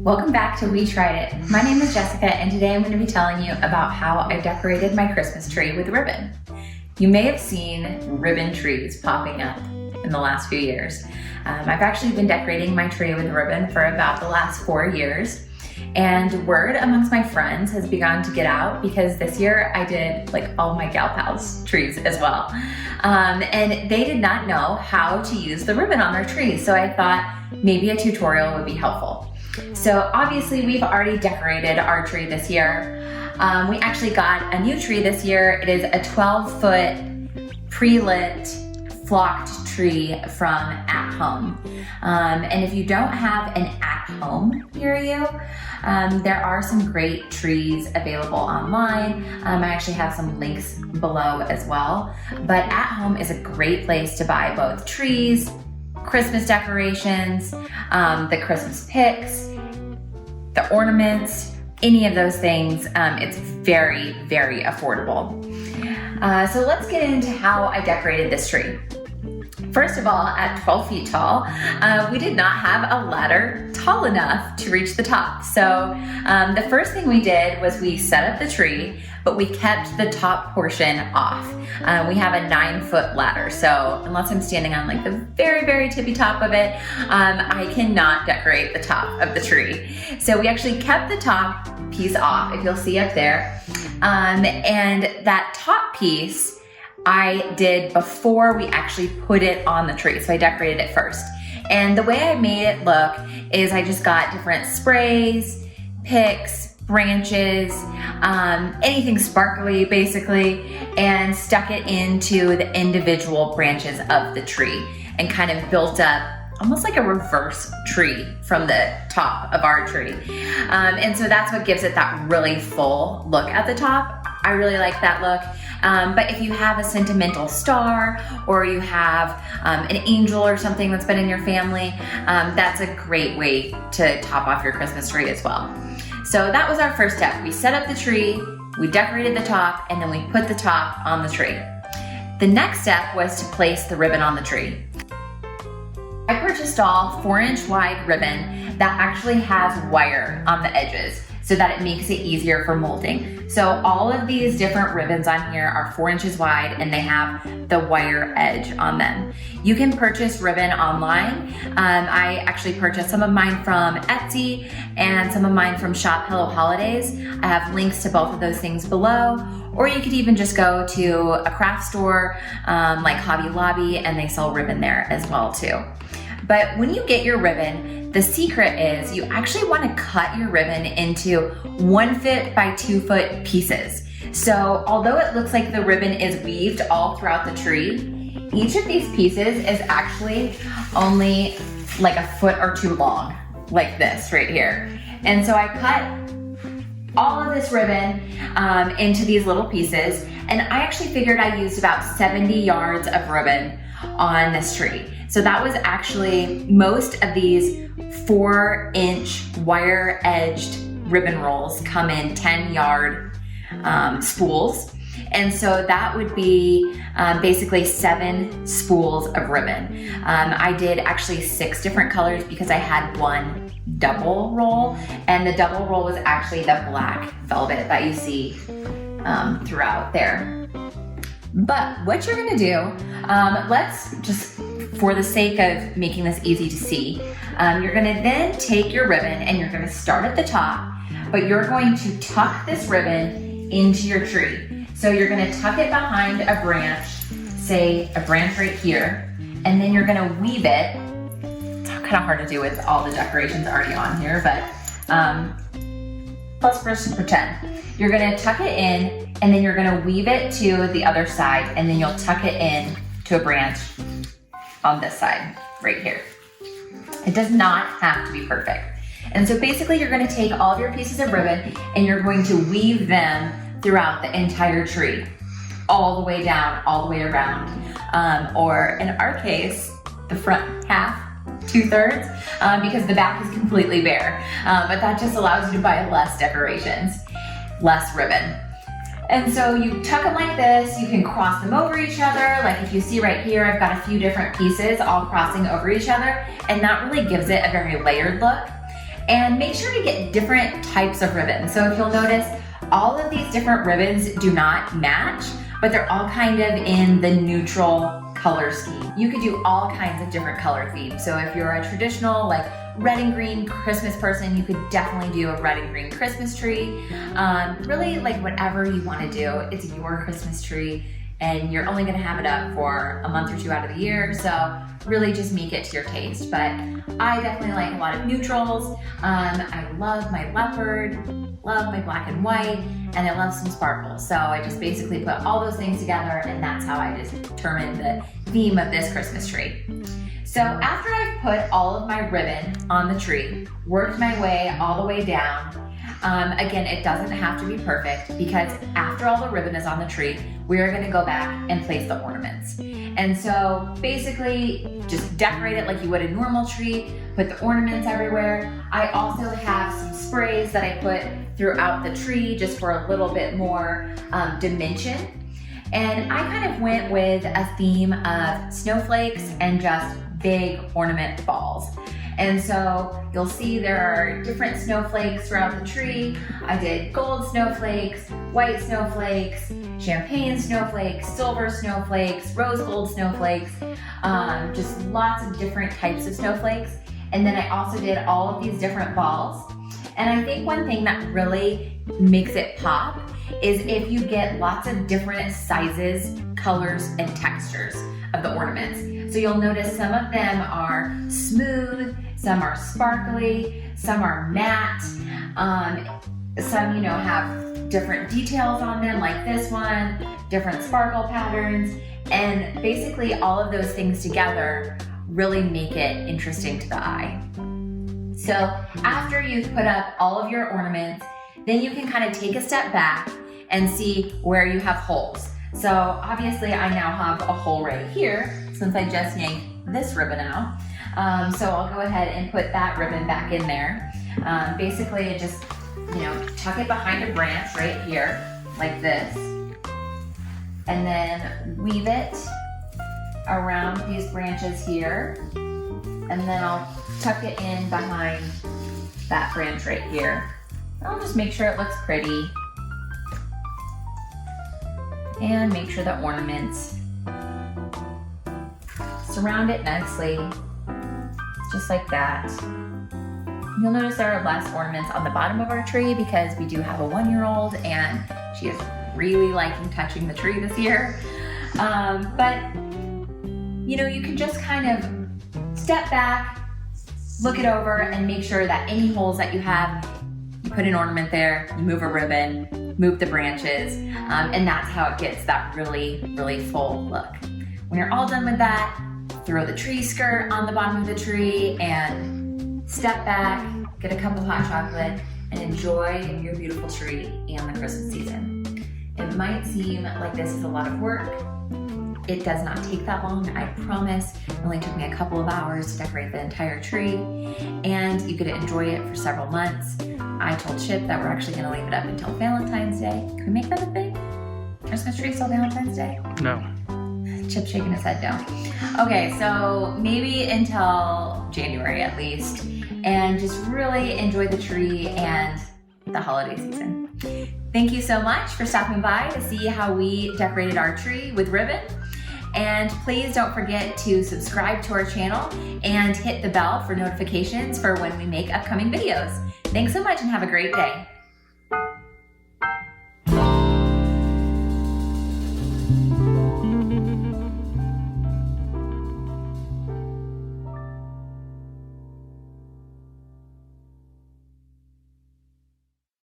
Welcome back to We Tried It. My name is Jessica, and today I'm going to be telling you about how I decorated my Christmas tree with ribbon. You may have seen ribbon trees popping up in the last few years. I've actually been decorating my tree with ribbon for about the last 4 years, and word amongst my friends has begun to get out because this year I did like all my gal pals trees as well. And they did not know how to use the ribbon on their trees, so I thought maybe a tutorial would be helpful. So obviously we've already decorated our tree this year. We actually got a new tree this year. It is a 12-foot pre-lit flocked tree from At Home. And if you don't have an At Home near you, there are some great trees available online. I actually have some links below as well. But At Home is a great place to buy both trees, Christmas decorations, the Christmas picks, the ornaments, any of those things. It's very, very affordable. So let's get into how I decorated this tree. First of all, at 12 feet tall, we did not have a ladder tall enough to reach the top. So the first thing we did was we set up the tree, but we kept the top portion off. We have a 9-foot ladder, so unless I'm standing on like the very, very tippy top of it, I cannot decorate the top of the tree. So we actually kept the top piece off, if you'll see up there. And that top piece I did before we actually put it on the tree. So I decorated it first. And the way I made it look is I just got different sprays, picks, branches, anything sparkly basically, and stuck it into the individual branches of the tree and kind of built up almost like a reverse tree from the top of our tree. And so that's what gives it that really full look at the top. I really like that look. But if you have a sentimental star or you have an angel or something that's been in your family, that's a great way to top off your Christmas tree as well. So that was our first step. We set up the tree, we decorated the top, and then we put the top on the tree. The next step was to place the ribbon on the tree. I purchased all 4-inch wide ribbon that actually has wire on the edges so that it makes it easier for molding. So all of these different ribbons on here are 4 inches wide and they have the wire edge on them. You can purchase ribbon online. I actually purchased some of mine from Etsy and some of mine from Shop Hello Holidays. I have links to both of those things below. Or you could even just go to a craft store like Hobby Lobby and they sell ribbon there as well too. But when you get your ribbon, the secret is you actually want to cut your ribbon into 1-foot by 2-foot pieces. So although it looks like the ribbon is weaved all throughout the tree, each of these pieces is actually only like 1 foot or 2 long, like this right here. And so I cut all of this ribbon into these little pieces, and I actually figured I used about 70 yards of ribbon on this tree. So that was actually most of these 4-inch wire edged ribbon rolls come in 10-yard spools. And so that would be basically 7 spools of ribbon. I did actually 6 different colors because I had one double roll, and the double roll was actually the black velvet that you see throughout there. But what you're gonna do, let's just, for the sake of making this easy to see, you're gonna then take your ribbon and you're gonna start at the top, but you're going to tuck this ribbon into your tree. So you're gonna tuck it behind a branch, say a branch right here, and then you're gonna weave it. It's kind of hard to do with all the decorations already on here, but let's just pretend. You're gonna tuck it in, and then you're gonna weave it to the other side, and then you'll tuck it in to a branch on this side, right here. It does not have to be perfect. And so basically you're gonna take all of your pieces of ribbon and you're going to weave them throughout the entire tree, all the way down, all the way around. Or in our case, the front half, 2/3, because the back is completely bare. But that just allows you to buy less decorations, less ribbon. And so you tuck them like this, you can cross them over each other. Like if you see right here, I've got a few different pieces all crossing over each other, and that really gives it a very layered look. And make sure to get different types of ribbons. So if you'll notice, all of these different ribbons do not match, but they're all kind of in the neutral color scheme. You could do all kinds of different color themes. So if you're a traditional like red and green Christmas person, you could definitely do a red and green Christmas tree. Really like whatever you want to do, it's your Christmas tree and you're only gonna have it up for a month or two out of the year. So really just make it to your taste. But I definitely like a lot of neutrals. I love my leopard, love my black and white, and I love some sparkles. So I just basically put all those things together and that's how I just determined the theme of this Christmas tree. So after I've put all of my ribbon on the tree, worked my way all the way down, again, it doesn't have to be perfect because after all the ribbon is on the tree, we are gonna go back and place the ornaments. And so basically just decorate it like you would a normal tree, put the ornaments everywhere. I also have some sprays that I put throughout the tree just for a little bit more dimension. And I kind of went with a theme of snowflakes and just big ornament balls. And so you'll see there are different snowflakes throughout the tree. I did gold snowflakes, white snowflakes, champagne snowflakes, silver snowflakes, rose gold snowflakes, just lots of different types of snowflakes. And then I also did all of these different balls. And I think one thing that really makes it pop is if you get lots of different sizes, colors, and textures of the ornaments. So you'll notice some of them are smooth, some are sparkly, some are matte, some have different details on them like this one, different sparkle patterns, and basically all of those things together really make it interesting to the eye. So after you've put up all of your ornaments, then you can kind of take a step back and see where you have holes. So obviously I now have a hole right here since I just yanked this ribbon out. So I'll go ahead and put that ribbon back in there. Basically just, tuck it behind a branch right here like this. And then weave it around these branches here. And then I'll tuck it in behind that branch right here. I'll just make sure it looks pretty. And make sure the ornaments surround it nicely, just like that. You'll notice there are less ornaments on the bottom of our tree because we do have a 1-year-old and she is really liking touching the tree this year. But you can just kind of step back, look it over, and make sure that any holes that you have, you put an ornament there, you move a ribbon, move the branches, and that's how it gets that really, really full look. When you're all done with that, throw the tree skirt on the bottom of the tree and step back, get a cup of hot chocolate, and enjoy your beautiful tree and the Christmas season. It might seem like this is a lot of work. It does not take that long, I promise. It only took me a couple of hours to decorate the entire tree, and you get to enjoy it for several months. I told Chip that we're actually gonna leave it up until Valentine's Day. Can we make that a thing? Christmas tree till Valentine's Day? No. Chip's shaking his head no. Okay, so maybe until January at least, and just really enjoy the tree and the holiday season. Thank you so much for stopping by to see how we decorated our tree with ribbon. And please don't forget to subscribe to our channel and hit the bell for notifications for when we make upcoming videos. Thanks so much and have a great day.